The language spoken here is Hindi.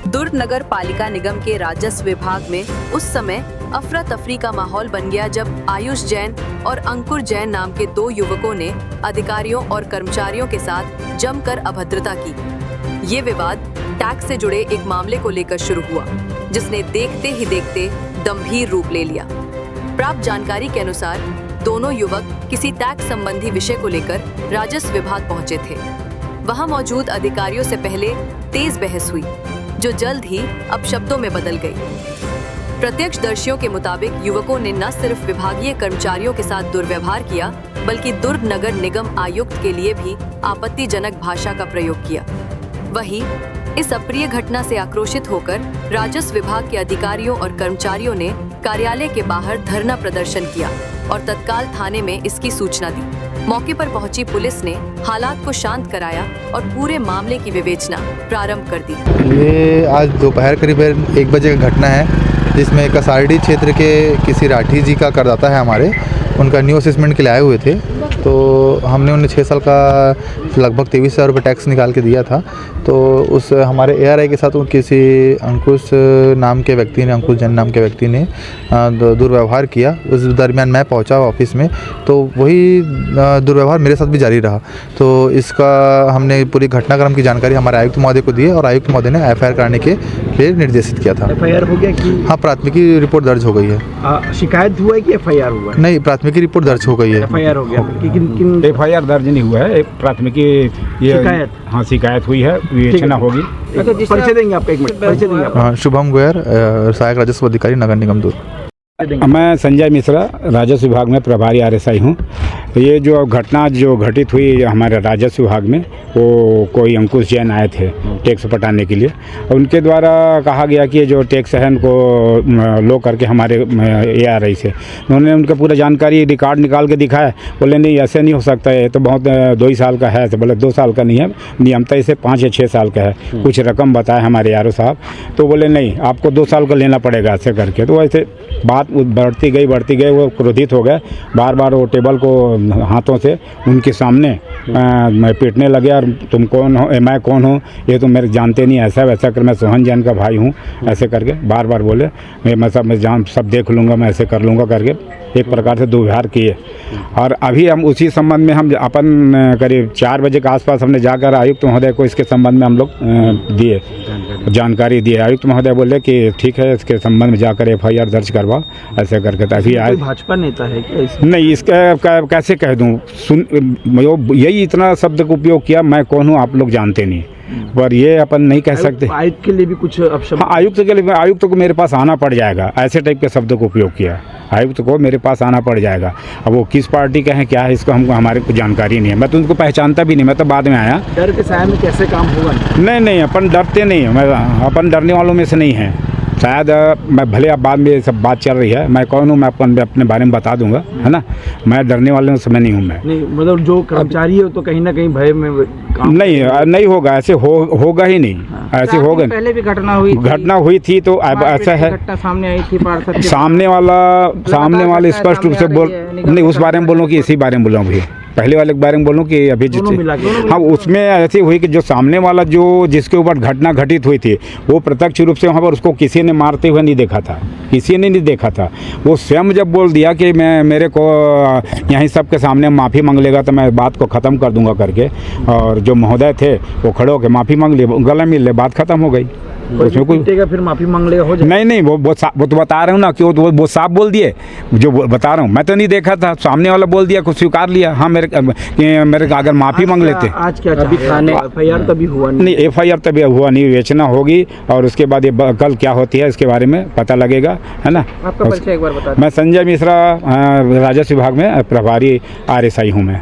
दुर्ग नगर पालिका निगम के राजस्व विभाग में उस समय अफरा तफरी का माहौल बन गया जब आयुष जैन और अंकुर जैन नाम के दो युवकों ने अधिकारियों और कर्मचारियों के साथ जमकर अभद्रता की। ये विवाद टैक्स से जुड़े एक मामले को लेकर शुरू हुआ, जिसने देखते ही देखते गंभीर रूप ले लिया। प्राप्त जानकारी के अनुसार दोनों युवक किसी टैक्स संबंधी विषय को लेकर राजस्व विभाग पहुंचे थे। वहां मौजूद अधिकारियों से पहले तेज बहस हुई, जो जल्द ही अपशब्दों में बदल गई। प्रत्यक्षदर्शियों के मुताबिक युवकों ने न सिर्फ विभागीय कर्मचारियों के साथ दुर्व्यवहार किया, बल्कि दुर्ग नगर निगम आयुक्त के लिए भी आपत्तिजनक भाषा का प्रयोग किया। वहीं इस अप्रिय घटना से आक्रोशित होकर राजस्व विभाग के अधिकारियों और कर्मचारियों ने कार्यालय के बाहर धरना प्रदर्शन किया और तत्काल थाने में इसकी सूचना दी। मौके पर पहुंची पुलिस ने हालात को शांत कराया और पूरे मामले की विवेचना प्रारंभ कर दी। ये आज दोपहर करीब 1 बजे का घटना है, जिसमें कसारडी क्षेत्र के किसी राठी जी का करदाता है हमारे, उनका न्यू असेसमेंट के लिए आए हुए थे। तो हमने उन्हें 6 साल का लगभग 23,000 रुपये टैक्स निकाल के दिया था। तो उस हमारे ARI के साथ किसी अंकुश नाम के व्यक्ति ने, अंकुश जैन नाम के व्यक्ति ने दुर्व्यवहार किया। उस दरमियान मैं पहुंचा ऑफिस में, तो वही दुर्व्यवहार मेरे साथ भी जारी रहा। तो इसका हमने पूरी घटनाक्रम की जानकारी हमारे आयुक्त महोदय को दी और आयुक्त महोदय ने FIR कराने के लिए निर्देशित किया था। FIR हो गया कि? हाँ, प्राथमिकी रिपोर्ट दर्ज हो गई है। शिकायत हुआ है कि FIR हुआ है? नहीं, प्राथमिक रिपोर्ट दर्ज हो गई है। FIR हो गया। किन FIR दर्ज नहीं हुआ है, प्राथमिकी शिकायत? हाँ, शिकायत हुई है, विवेचना होगी। परिचय देंगे आपका? 1 मिनट परिचय देंगे आप? हाँ, शुभम गोयर, सहायक राजस्व अधिकारी नगर निगम दुर्ग। मैं संजय मिश्रा, राजस्व विभाग में प्रभारी RSI हूँ। ये जो घटना जो घटित हुई हमारे राजस्व विभाग में, वो कोई अंकुश जैन आए थे टैक्स पटाने के लिए। उनके द्वारा कहा गया कि ये जो टैक्स है उनको लो करके हमारे ARI से उन्होंने उनका पूरा जानकारी रिकॉर्ड निकाल के दिखाया। बोले नहीं, ऐसे नहीं हो सकता है, तो बहुत 2 ही साल का है। तो बोले 2 साल का नहीं है, नियमतः इसे 5 या 6 साल का है। कुछ रकम बताए हमारे ARO साहब, तो बोले नहीं, आपको 2 साल का लेना पड़ेगा ऐसे करके। तो ऐसे बात बढ़ती गई। वो क्रोधित हो गए, बार बार वो टेबल को हाथों से उनके सामने पीटने लगे। और तुम कौन हो, मैं कौन हूँ, ये तो मेरे जानते नहीं, ऐसा वैसा कर, मैं सोहन जैन का भाई हूँ, ऐसे करके बार बार बोले। मैं सब देख लूँगा, मैं ऐसे कर लूँगा करके एक प्रकार से दुर्व्यवहार किए। और अभी हम उसी संबंध में हम अपन करीब 4 बजे के आसपास हमने जाकर आयुक्त महोदय को इसके संबंध में हम लोग दिए, जानकारी दिए। आयुक्त महोदय बोले कि ठीक है, इसके संबंध में जाकर FIR दर्ज करवा, ऐसे करके। तभी आज भाजपा नेता है क्या? नहीं, इसका कैसे कह दूँ, यही इतना शब्द का उपयोग किया, मैं कौन हूँ आप लोग जानते नहीं, पर ये अपन नहीं कह सकते। आयुक्त के लिए भी कुछ अपशब्द? हाँ, आयुक्त के लिए, आयुक्त को मेरे पास आना पड़ जाएगा, ऐसे टाइप के शब्दों का उपयोग किया। आयुक्त को मेरे पास आना पड़ जाएगा। अब वो किस पार्टी के हैं, क्या है, इसको हमारे को जानकारी नहीं है। मैं तो उनको पहचानता भी नहीं, मैं तो बाद में आया। डर के साया में कैसे काम होगा? नहीं, अपन डरते नहीं, अपन डरने वालों में से नहीं है। शायद मैं भले अब बाद में सब बात चल रही है, मैं कौन हूँ मैं अपने बारे में बता दूंगा, है ना। मैं डरने वाले समय नहीं हूँ मैं। नहीं, मतलब जो कर्मचारी हो तो कहीं ना कहीं भय में काम नहीं होगा, ऐसे होगा ही नहीं। हाँ, ऐसे होगा। पहले भी घटना हुई थी तो ऐसा है, सामने आई थी पार्षद, सामने वाला स्पष्ट रूप से बोल नहीं, उस बारे में बोलूँ कि इसी बारे में बोलूँ। अभी पहले वाले के बारे में बोलूँ कि अभी हाँ, उसमें ऐसी हुई कि जो सामने वाला जिसके ऊपर घटना घटित हुई थी, वो प्रत्यक्ष रूप से वहाँ पर उसको किसी ने मारते हुए नहीं देखा था, किसी ने नहीं देखा था। वो स्वयं जब बोल दिया कि मेरे को यहीं सबके सामने माफ़ी मांग लेगा तो मैं बात को ख़त्म कर दूंगा करके, और जो महोदय थे वो खड़े होकर माफ़ी मांग लिए, गला मिल ले, बात ख़त्म हो गई। उसमें कोई फिर माफ़ी मांग लेगा, हो जाए? नहीं, वो तो बता रहा हूँ ना कि वो साफ बोल दिए, जो बता रहा हूँ। मैं तो नहीं देखा था, सामने वाला बोल दिया, कुछ स्वीकार लिया। हाँ, मेरे अगर माफ़ी मांग लेते। आज क्या अभी थाने FIR तभी हुआ नहीं, FIR तभी हुआ नहीं, विवेचना होगी और उसके बाद ये कल क्या होती है इसके बारे में पता लगेगा, है ना। आपका परिचय एक बार बता। मैं संजय मिश्रा, राजस्व विभाग में प्रभारी RSI हूँ मैं।